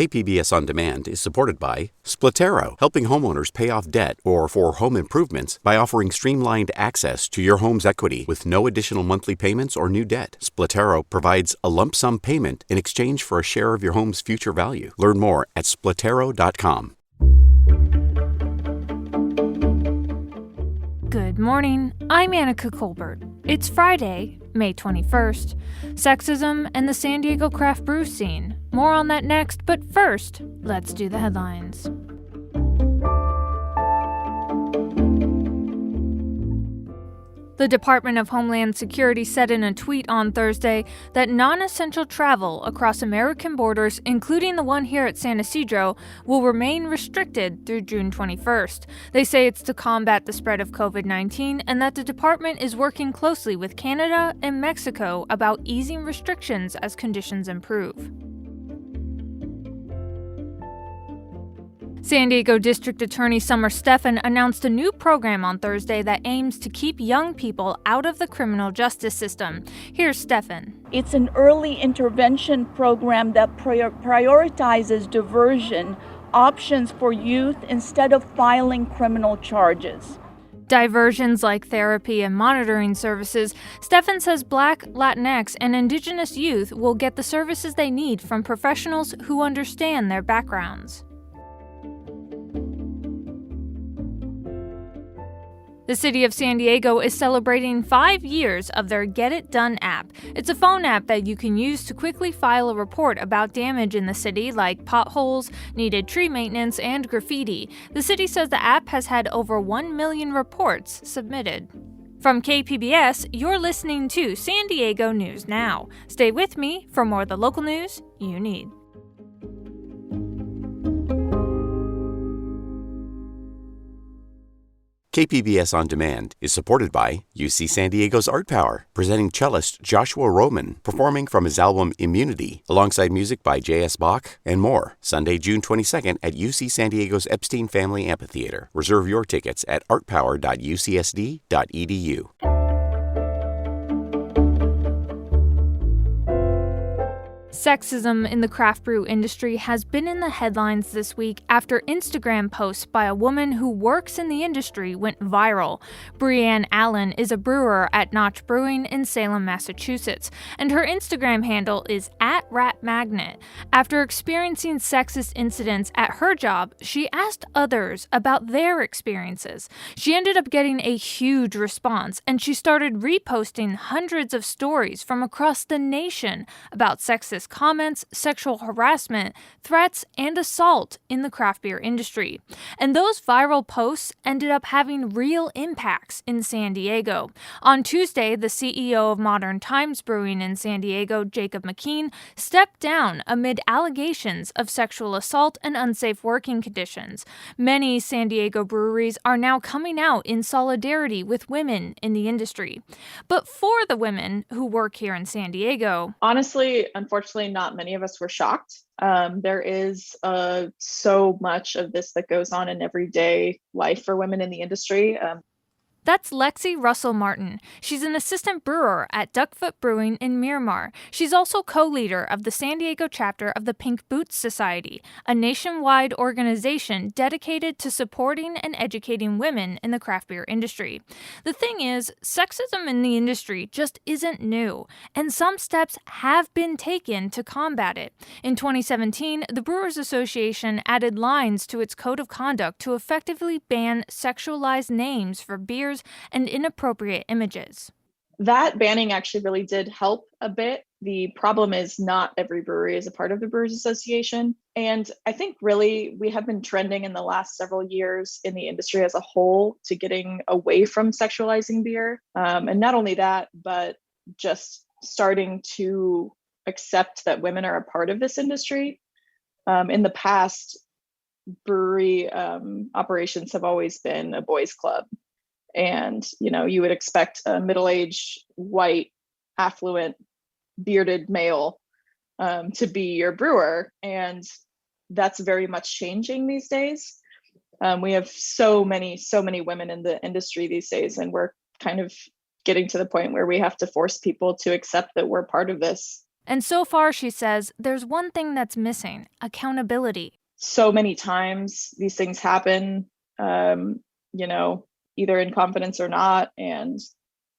KPBS On Demand is supported by Splatero, helping homeowners pay off debt or for home improvements by offering streamlined access to your home's equity with no additional monthly payments or new debt. Splatero provides a lump sum payment in exchange for a share of your home's future value. Learn more at splatero.com. Good morning, I'm Annika Colbert. It's Friday, May 21st. Sexism and the San Diego craft brew scene. More on that next, but first, let's do the headlines. The Department of Homeland Security said in a tweet on Thursday that non-essential travel across American borders, including the one here at San Ysidro, will remain restricted through June 21st. They say it's to combat the spread of COVID-19 and that the department is working closely with Canada and Mexico about easing restrictions as conditions improve. San Diego District Attorney Summer Stephan announced a new program on Thursday that aims to keep young people out of the criminal justice system. Here's Stephan. It's an early intervention program that prioritizes diversion options for youth instead of filing criminal charges. Diversions like therapy and monitoring services, Stephan says Black, Latinx, and Indigenous youth will get the services they need from professionals who understand their backgrounds. The city of San Diego is celebrating 5 years of their Get It Done app. It's a phone app that you can use to quickly file a report about damage in the city, like potholes, needed tree maintenance, and graffiti. The city says the app has had over 1 million reports submitted. From KPBS, you're listening to San Diego News Now. Stay with me for more of the local news you need. KPBS On Demand is supported by UC San Diego's Art Power, presenting cellist Joshua Roman, performing from his album Immunity, alongside music by J.S. Bach and more. Sunday, June 22nd at UC San Diego's Epstein Family Amphitheater. Reserve your tickets at artpower.ucsd.edu. Sexism in the craft brew industry has been in the headlines this week after Instagram posts by a woman who works in the industry went viral. Brianne Allen is a brewer at Notch Brewing in Salem, Massachusetts, and her Instagram handle is @ratmagnet. After experiencing sexist incidents at her job, she asked others about their experiences. She ended up getting a huge response, and she started reposting hundreds of stories from across the nation about sexist comments, sexual harassment, threats, and assault in the craft beer industry. And those viral posts ended up having real impacts in San Diego. On Tuesday, the CEO of Modern Times Brewing in San Diego, Jacob McKean, stepped down amid allegations of sexual assault and unsafe working conditions. Many San Diego breweries are now coming out in solidarity with women in the industry. But for the women who work here in San Diego, honestly, unfortunately, not many of us were shocked. There is so much of this that goes on in everyday life for women in the industry. That's Lexi Russell Martin. She's an assistant brewer at Duckfoot Brewing in Miramar. She's also co-leader of the San Diego chapter of the Pink Boots Society, a nationwide organization dedicated to supporting and educating women in the craft beer industry. The thing is, sexism in the industry just isn't new, and some steps have been taken to combat it. In 2017, the Brewers Association added lines to its code of conduct to effectively ban sexualized names for beers and inappropriate images. That banning actually really did help a bit. The problem is not every brewery is a part of the Brewers Association. And I think really we have been trending in the last several years in the industry as a whole to getting away from sexualizing beer. And not only that, but just starting to accept that women are a part of this industry. In the past, brewery operations have always been a boys' club. And, you would expect a middle-aged, white, affluent, bearded male to be your brewer. And that's very much changing these days. We have so many women in the industry these days, and we're kind of getting to the point where we have to force people to accept that we're part of this And so far, she says, there's one thing that's missing: accountability. So many times these things happen, you know, either in confidence or not, and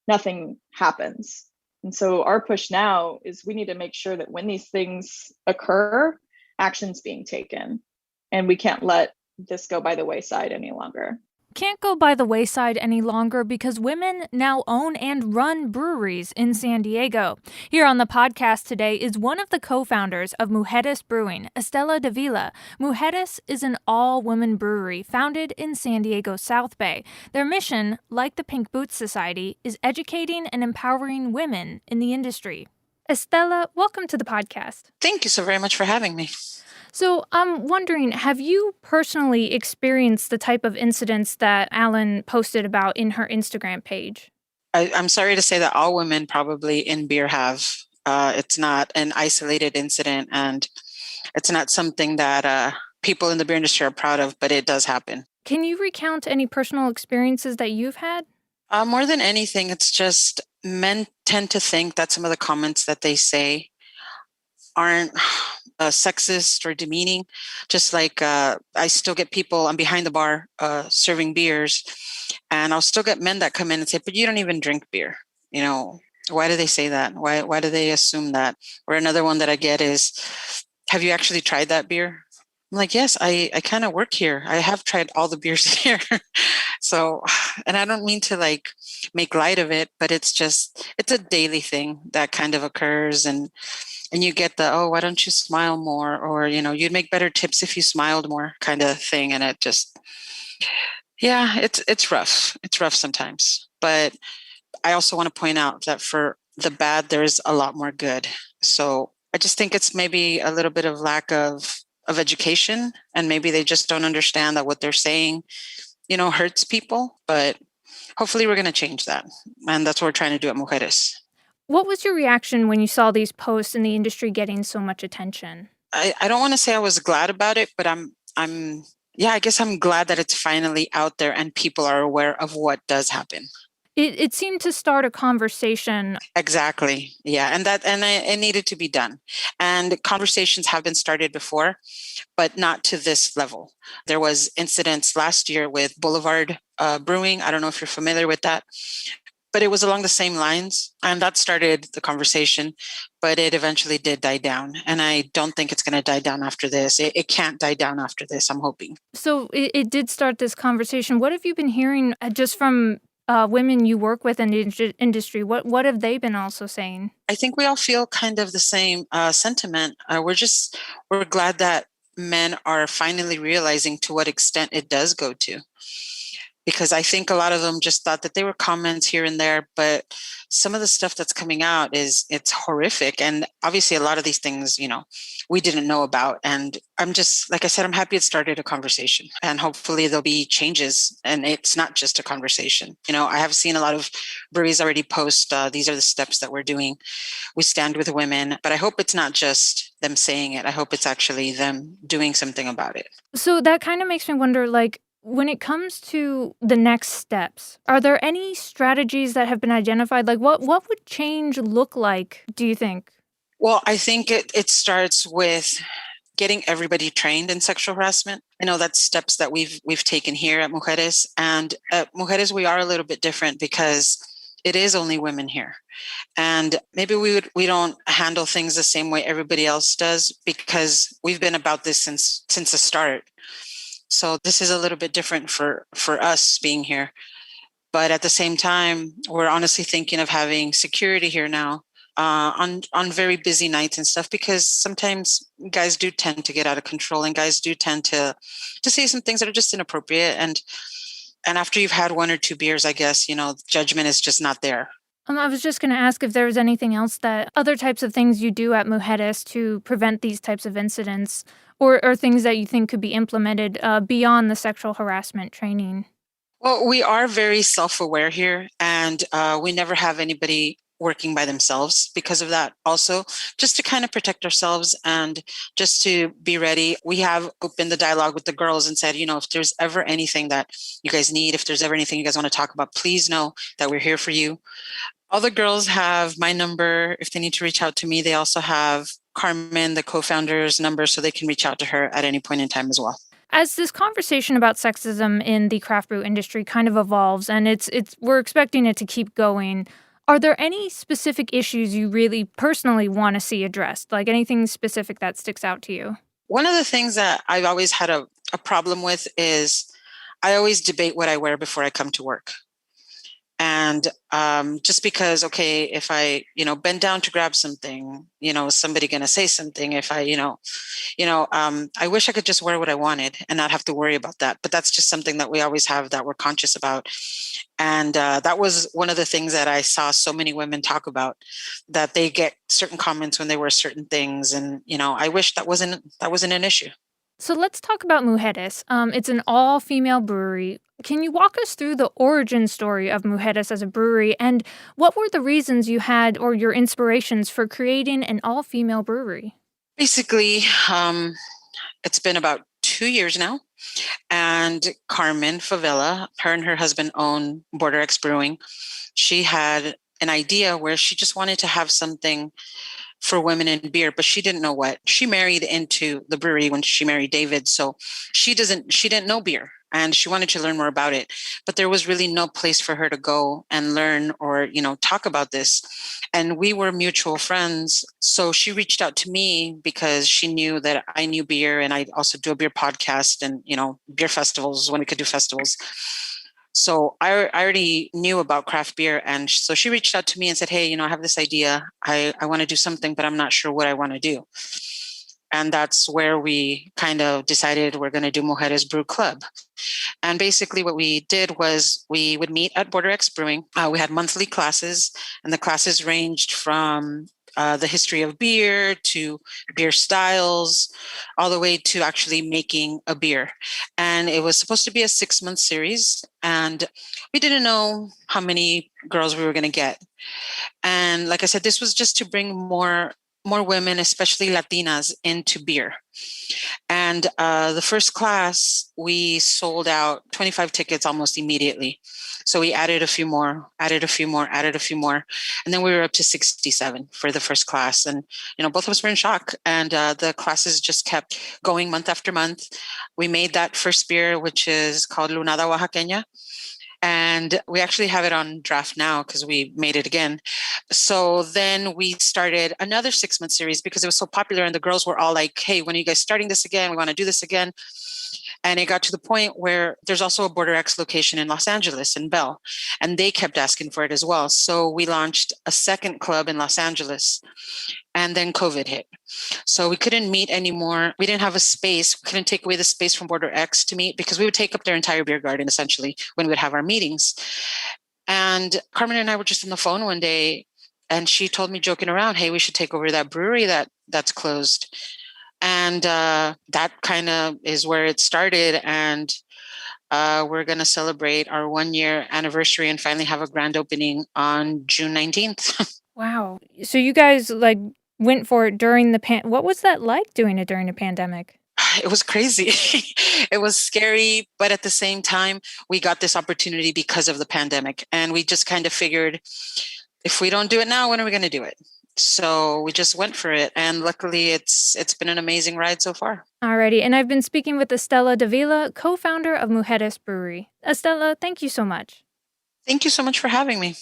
nothing happens. And so our push now is we need to make sure that when these things occur, action's being taken. And we can't let this go by the wayside any longer. Can't go by the wayside any longer because women now own and run breweries in San Diego. Here on the podcast today is one of the co-founders of Mujeres Brewing, Estela Davila. Mujeres is an all-women brewery founded in San Diego's South Bay. Their mission, like the Pink Boots Society, is educating and empowering women in the industry. Estela, welcome to the podcast. Thank you so very much for having me. So I'm wondering, have you personally experienced the type of incidents that Alan posted about in her Instagram page? I'm sorry to say that all women probably in beer have. It's not an isolated incident, and it's not something that people in the beer industry are proud of, but it does happen. Can you recount any personal experiences that you've had? More than anything, it's just men tend to think that some of the comments that they say aren't sexist or demeaning. Just like I still get people, I'm behind the bar serving beers, and I'll still get men that come in and say, but you don't even drink beer. You know, why do they say that? Why do they assume that? Or another one that I get is, have you actually tried that beer? I'm like, yes, I kind of work here. I have tried all the beers here. So, and I don't mean to like make light of it, but it's a daily thing that kind of occurs. And you get the, oh, why don't you smile more? Or, you know, you'd make better tips if you smiled more kind of thing. And it just, yeah, it's rough. It's rough sometimes. But I also want to point out that for the bad, there's a lot more good. So I just think it's maybe a little bit of lack of education. And maybe they just don't understand that what they're saying, you know, hurts people. But hopefully we're going to change that. And that's what we're trying to do at Mujeres. What was your reaction when you saw these posts in the industry getting so much attention? I don't want to say I was glad about it, but I guess I'm glad that it's finally out there and people are aware of what does happen. It seemed to start a conversation. Exactly. Yeah. It needed to be done. And conversations have been started before, but not to this level. There was incidents last year with Boulevard Brewing. I don't know if you're familiar with that. But it was along the same lines, and that started the conversation, but it eventually did die down. And I don't think it's going to die down after this. It can't die down after this, I'm hoping. So it did start this conversation. What have you been hearing just from women you work with in the industry? What have they been also saying? I think we all feel kind of the same sentiment. We're glad that men are finally realizing to what extent it does go to. Because I think a lot of them just thought that they were comments here and there, but some of the stuff that's coming out it's horrific. And obviously a lot of these things, you know, we didn't know about. And I'm just, like I said, I'm happy it started a conversation, and hopefully there'll be changes and it's not just a conversation. You know, I have seen a lot of breweries already post, these are the steps that we're doing. We stand with women, but I hope it's not just them saying it. I hope it's actually them doing something about it. So that kind of makes me wonder, like, when it comes to the next steps, are there any strategies that have been identified? Like what would change look like, do you think? Well, I think it starts with getting everybody trained in sexual harassment. I know that's steps that we've taken here at Mujeres. And at Mujeres, we are a little bit different because it is only women here. And maybe we don't handle things the same way everybody else does because we've been about this since the start. So this is a little bit different for us being here. But at the same time, we're honestly thinking of having security here now on very busy nights and stuff, because sometimes guys do tend to get out of control and guys do tend to say some things that are just inappropriate. And after you've had one or two beers, I guess, you know, judgment is just not there. I was just going to ask if there was anything else other types of things you do at Mujeres to prevent these types of incidents, or things that you think could be implemented beyond the sexual harassment training. Well, we are very self-aware here, and we never have anybody working by themselves because of that. Also, just to kind of protect ourselves and just to be ready, we have opened the dialogue with the girls and said, you know, if there's ever anything that you guys need, if there's ever anything you guys want to talk about, please know that we're here for you. All the girls have my number if they need to reach out to me. They also have Carmen, the co-founder's number, so they can reach out to her at any point in time as well. As this conversation about sexism in the craft brew industry kind of evolves, and we're expecting it to keep going, are there any specific issues you really personally want to see addressed? Like anything specific that sticks out to you? One of the things that I've always had a problem with is I always debate what I wear before I come to work. And just because, okay, if I, bend down to grab something, is somebody going to say something? If I, I wish I could just wear what I wanted and not have to worry about that. But that's just something that we always have that we're conscious about. And that was one of the things that I saw so many women talk about, that they get certain comments when they wear certain things. And, I wish that wasn't an issue. So let's talk about Mujeres. It's an all-female brewery. Can you walk us through the origin story of Mujeres as a brewery, and what were the reasons you had or your inspirations for creating an all-female brewery? Basically, it's been about 2 years now, and Carmen Favela, her and her husband own Border X Brewing. She had an idea where she just wanted to have something for women in beer, but she didn't know what. She married into the brewery when she married David, so she didn't know beer, and she wanted to learn more about it. But there was really no place for her to go and learn or, talk about this. And we were mutual friends. So she reached out to me because she knew that I knew beer, and I also do a beer podcast and, beer festivals when we could do festivals. So I already knew about craft beer. And so she reached out to me and said, hey, I have this idea. I want to do something, but I'm not sure what I want to do. And that's where we kind of decided we're going to do Mujeres Brew Club. And basically what we did was we would meet at Border X Brewing. We had monthly classes, and the classes ranged from the history of beer to beer styles, all the way to actually making a beer. And it was supposed to be a 6-month series. And we didn't know how many girls we were going to get. And like I said, this was just to bring more women, especially Latinas, into beer. And the first class, we sold out 25 tickets almost immediately. So we added a few more. And then we were up to 67 for the first class. And, both of us were in shock. And the classes just kept going month after month. We made that first beer, which is called Lunada Oaxaqueña. And we actually have it on draft now because we made it again. So then we started another 6-month series because it was so popular, and the girls were all like, hey, when are you guys starting this again? We want to do this again. And it got to the point where there's also a Border X location in Los Angeles, in Bell, and they kept asking for it as well. So we launched a second club in Los Angeles, and then COVID hit. So we couldn't meet anymore. We didn't have a space. We couldn't take away the space from Border X to meet because we would take up their entire beer garden, essentially, when we would have our meetings. And Carmen and I were just on the phone one day, and she told me, joking around, hey, we should take over that brewery that's closed. And that kind of is where it started. And we're going to celebrate our 1-year anniversary and finally have a grand opening on June 19th. Wow. So you guys went for it during what was that like doing it during the pandemic? It was crazy. It was scary, but at the same time, we got this opportunity because of the pandemic. And we just kind of figured, if we don't do it now, when are we going to do it? So we just went for it. And luckily, it's been an amazing ride so far. Alrighty. And I've been speaking with Estela Davila, co-founder of Mujeres Brewery. Estela, thank you so much. Thank you so much for having me.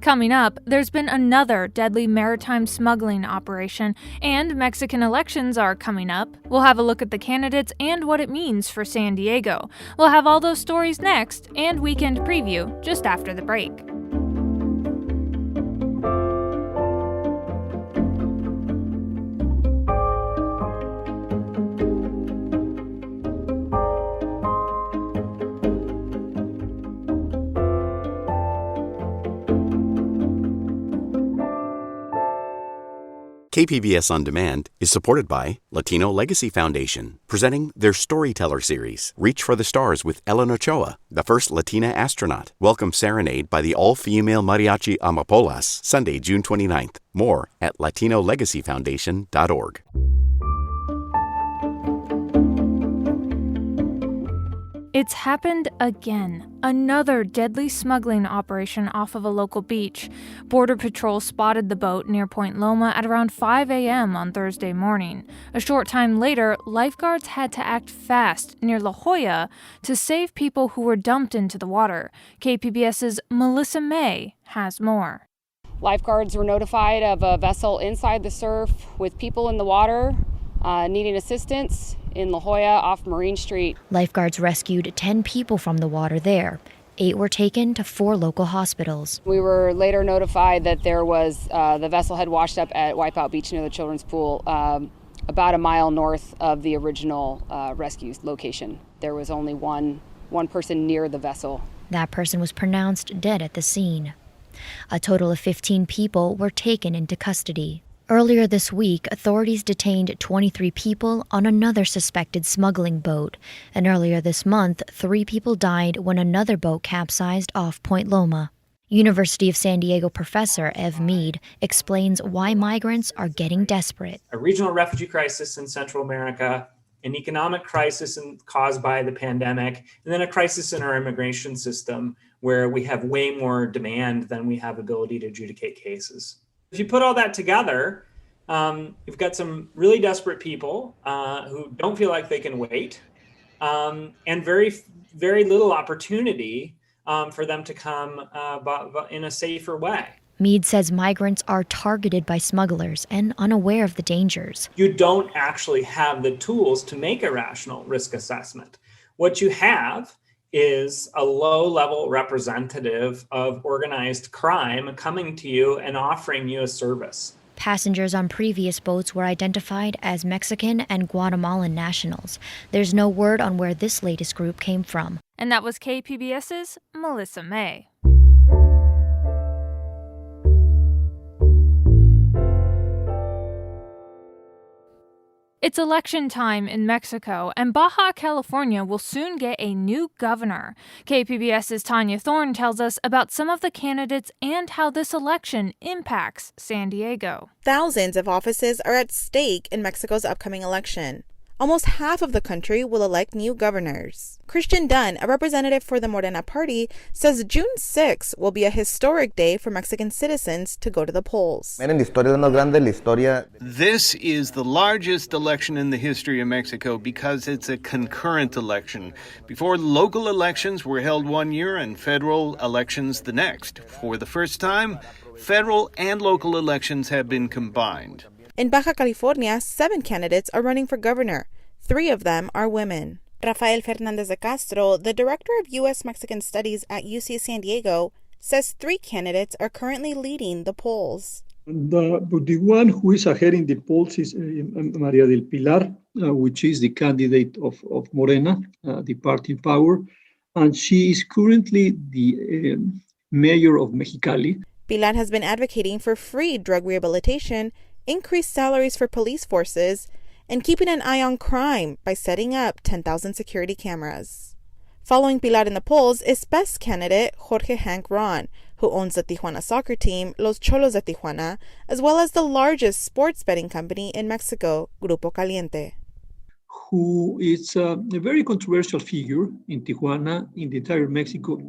Coming up, there's been another deadly maritime smuggling operation, and Mexican elections are coming up. We'll have a look at the candidates and what it means for San Diego. We'll have all those stories next, and Weekend Preview just after the break. KPBS On Demand is supported by Latino Legacy Foundation, presenting their Storyteller series, Reach for the Stars with Ellen Ochoa, the first Latina astronaut. Welcome Serenade by the all-female mariachi Amapolas, Sunday, June 29th. More at latinolegacyfoundation.org. It's happened again. Another deadly smuggling operation off of a local beach. Border Patrol spotted the boat near Point Loma at around 5 a.m. on Thursday morning. A short time later, lifeguards had to act fast near La Jolla to save people who were dumped into the water. KPBS's Melissa May has more. Lifeguards were notified of a vessel inside the surf with people in the water needing assistance in La Jolla off Marine Street. Lifeguards rescued 10 people from the water there. 8 were taken to 4 local hospitals. We were later notified that there was the vessel had washed up at Wipeout Beach near the children's pool, about a mile north of the original rescue location. There was only one person near the vessel. That person was pronounced dead at the scene. A total of 15 people were taken into custody. Earlier this week, authorities detained 23 people on another suspected smuggling boat. And earlier this month, 3 people died when another boat capsized off Point Loma. University of San Diego professor Ev Mead explains why migrants are getting desperate. A regional refugee crisis in Central America, an economic crisis caused by the pandemic, and then a crisis in our immigration system where we have way more demand than we have ability to adjudicate cases. If you put all that together, you've got some really desperate people who don't feel like they can wait, and very, very little opportunity for them to come in a safer way. Mead says migrants are targeted by smugglers and unaware of the dangers. You don't actually have the tools to make a rational risk assessment. What you have is a low-level representative of organized crime coming to you and offering you a service. Passengers on previous boats were identified as Mexican and Guatemalan nationals. There's no word on where this latest group came from. And that was KPBS's Melissa May. It's election time in Mexico, and Baja California will soon get a new governor. KPBS's Tanya Thorne tells us about some of the candidates and how this election impacts San Diego. Thousands of offices are at stake in Mexico's upcoming election. Almost half of the country will elect new governors. Christian Dunn, a representative for the Morena party, says June 6 will be a historic day for Mexican citizens to go to the polls. This is the largest election in the history of Mexico because it's a concurrent election. Before, local elections were held one year and federal elections the next. For the first time, federal and local elections have been combined. In Baja California, 7 candidates are running for governor. 3 of them are women. Rafael Fernandez de Castro, the director of U.S.-Mexican Studies at UC San Diego, says 3 candidates are currently leading the polls. The one who is ahead in the polls is Maria del Pilar, which is the candidate of Morena, the party in power, and she is currently the mayor of Mexicali. Pilar has been advocating for free drug rehabilitation, increased salaries for police forces, and keeping an eye on crime by setting up 10,000 security cameras. Following Pilar in the polls is best candidate Jorge Hank Ron, who owns the Tijuana soccer team, Los Cholos de Tijuana, as well as the largest sports betting company in Mexico, Grupo Caliente. Who is a very controversial figure in Tijuana, in the entire Mexico.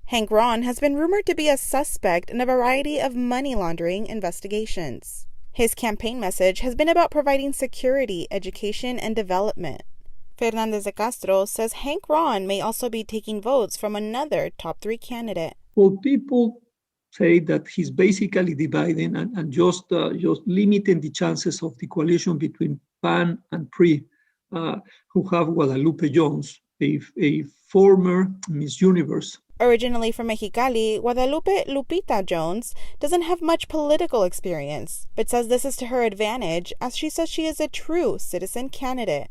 Hank Ron has been rumored to be a suspect in a variety of money laundering investigations. His campaign message has been about providing security, education, and development. Fernandez de Castro says Hank Ron may also be taking votes from another top 3 candidate. Well, people say that he's basically dividing and just limiting the chances of the coalition between PAN and PRI, who have Guadalupe Jones, a former Miss Universe. Originally from Mexicali, Guadalupe Lupita Jones doesn't have much political experience, but says this is to her advantage as she says she is a true citizen candidate.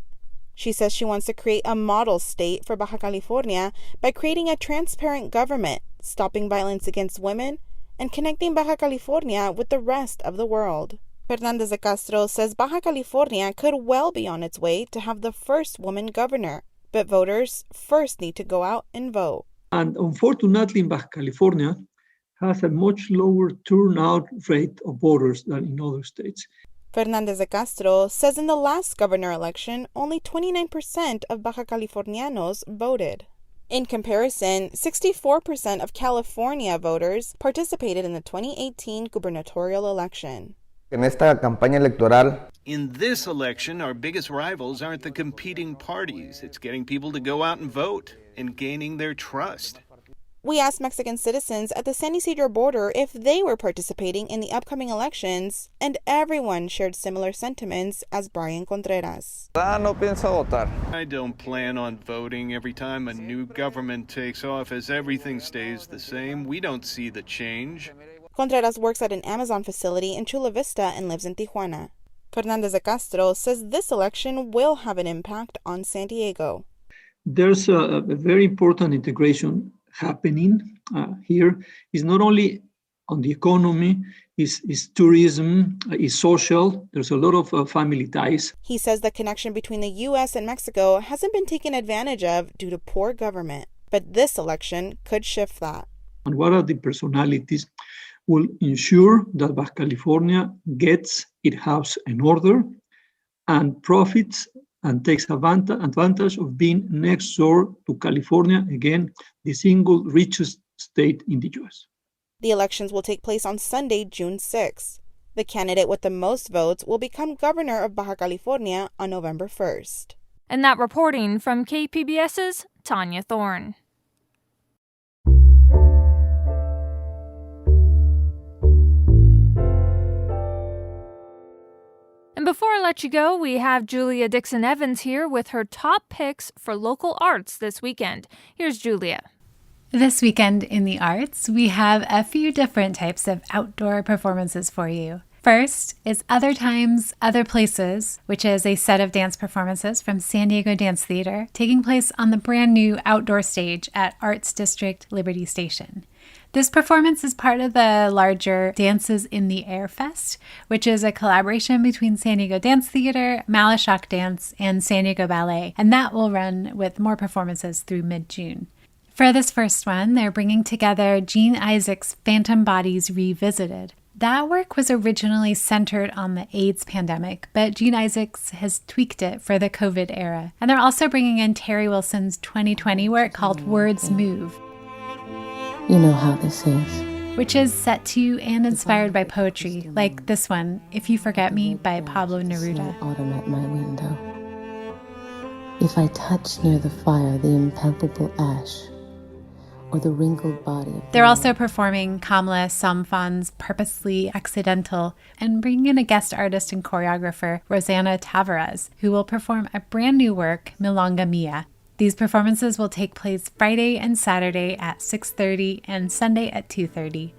She says she wants to create a model state for Baja California by creating a transparent government, stopping violence against women, and connecting Baja California with the rest of the world. Fernandez de Castro says Baja California could well be on its way to have the first woman governor, but voters first need to go out and vote. And unfortunately, Baja California has a much lower turnout rate of voters than in other states. Fernandez de Castro says in the last governor election, only 29% of Baja Californianos voted. In comparison, 64% of California voters participated in the 2018 gubernatorial election. In this election, our biggest rivals aren't the competing parties. It's getting people to go out and vote and gaining their trust. We asked Mexican citizens at the San Ysidro border if they were participating in the upcoming elections, and everyone shared similar sentiments as Brian Contreras. I don't plan on voting every time a new government takes office. Everything stays the same. We don't see the change. Contreras works at an Amazon facility in Chula Vista and lives in Tijuana. Fernandez de Castro says this election will have an impact on San Diego. There's a very important integration happening here. Is not only on the economy, is tourism, is social. There's a lot of family ties. He says the connection between the U.S. and Mexico hasn't been taken advantage of due to poor government, but this election could shift that. And what are the personalities will ensure that Baja California gets its house in order and profits and takes advantage of being next door to California, again, the single richest state in the U.S. The elections will take place on Sunday, June 6th. The candidate with the most votes will become governor of Baja California on November 1st. And that reporting from KPBS's Tanya Thorne. And before I let you go, we have Julia Dixon-Evans here with her top picks for local arts this weekend. Here's Julia. This weekend in the arts, we have a few different types of outdoor performances for you. First is Other Times, Other Places, which is a set of dance performances from San Diego Dance Theater taking place on the brand new outdoor stage at Arts District Liberty Station. This performance is part of the larger Dances in the Air Fest, which is a collaboration between San Diego Dance Theater, Malashok Dance, and San Diego Ballet, and that will run with more performances through mid-June. For this first one, they're bringing together Gene Isaac's Phantom Bodies Revisited. That work was originally centered on the AIDS pandemic, but Gene Isaacs has tweaked it for the COVID era. And they're also bringing in Terry Wilson's 2020 work called Words Move. You know how this is. Which is set to and inspired by poetry, like this one, If You Forget Me by Pablo Neruda. Autumn at my window. If I touch near the fire the impalpable ash, or the wrinkled body of They're also performing Kamala Samfan's Purposely Accidental and bringing in a guest artist and choreographer, Rosanna Tavares, who will perform a brand new work, Milonga Mia. These performances will take place Friday and Saturday at 6:30 and Sunday at 2:30.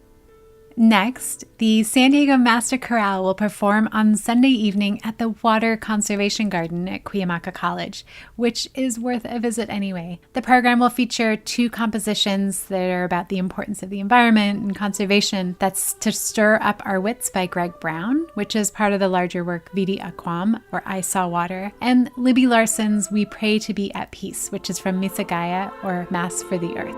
Next, the San Diego Master Chorale will perform on Sunday evening at the Water Conservation Garden at Cuyamaca College, which is worth a visit anyway. The program will feature 2 compositions that are about the importance of the environment and conservation. That's To Stir Up Our Wits by Greg Brown, which is part of the larger work Vidi Aquam, or I Saw Water, and Libby Larson's We Pray to Be at Peace, which is from Missa Gaia, or Mass for the Earth.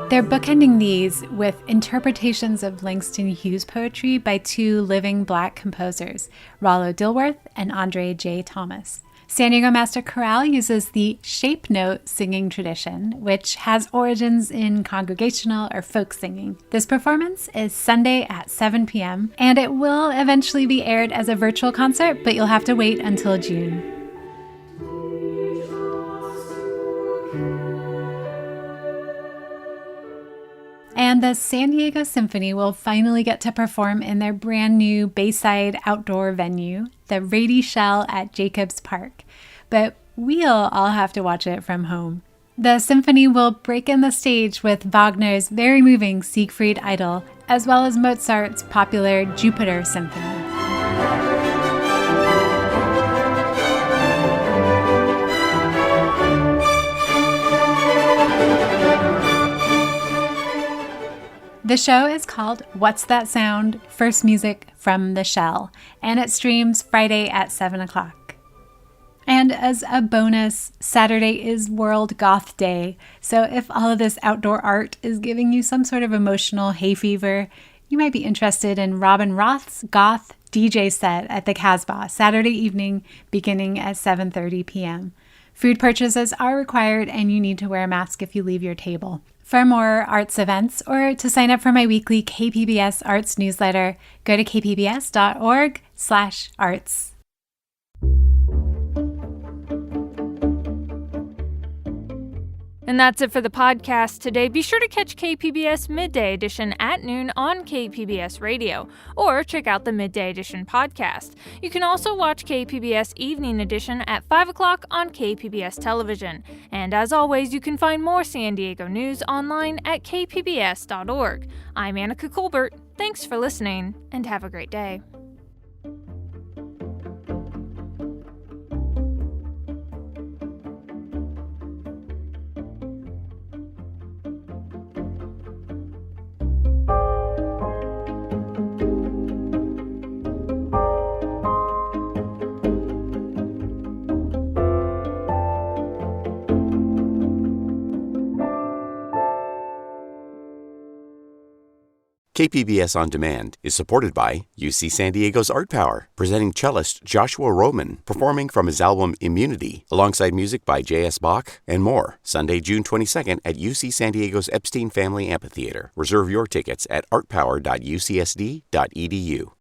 They're bookending these with interpretations of Langston Hughes poetry by 2 living Black composers, Rollo Dilworth and Andre J. Thomas. San Diego Master Chorale uses the shape note singing tradition, which has origins in congregational or folk singing. This performance is Sunday at 7 p.m., and it will eventually be aired as a virtual concert, but you'll have to wait until June. And the San Diego Symphony will finally get to perform in their brand new Bayside outdoor venue, the Rady Shell at Jacobs Park. But we'll all have to watch it from home. The symphony will break in the stage with Wagner's very moving Siegfried Idyll, as well as Mozart's popular Jupiter Symphony. The show is called What's That Sound? First Music from the Shell, and it streams Friday at 7 o'clock. And And as a bonus, Saturday is World Goth Day. So if all of this outdoor art is giving you some sort of emotional hay fever, you might be interested in Robin Roth's Goth DJ set at the Casbah Saturday evening beginning at 7:30 p.m. Food purchases are required and you need to wear a mask if you leave your table. For more arts events or to sign up for my weekly KPBS Arts newsletter, go to kpbs.org/arts. And that's it for the podcast today. Be sure to catch KPBS Midday Edition at noon on KPBS Radio, or check out the Midday Edition podcast. You can also watch KPBS Evening Edition at 5 o'clock on KPBS Television. And as always, you can find more San Diego news online at kpbs.org. I'm Annika Colbert. Thanks for listening, and have a great day. KPBS On Demand is supported by UC San Diego's Art Power, presenting cellist Joshua Roman, performing from his album Immunity, alongside music by J.S. Bach and more, Sunday, June 22nd at UC San Diego's Epstein Family Amphitheater. Reserve your tickets at artpower.ucsd.edu.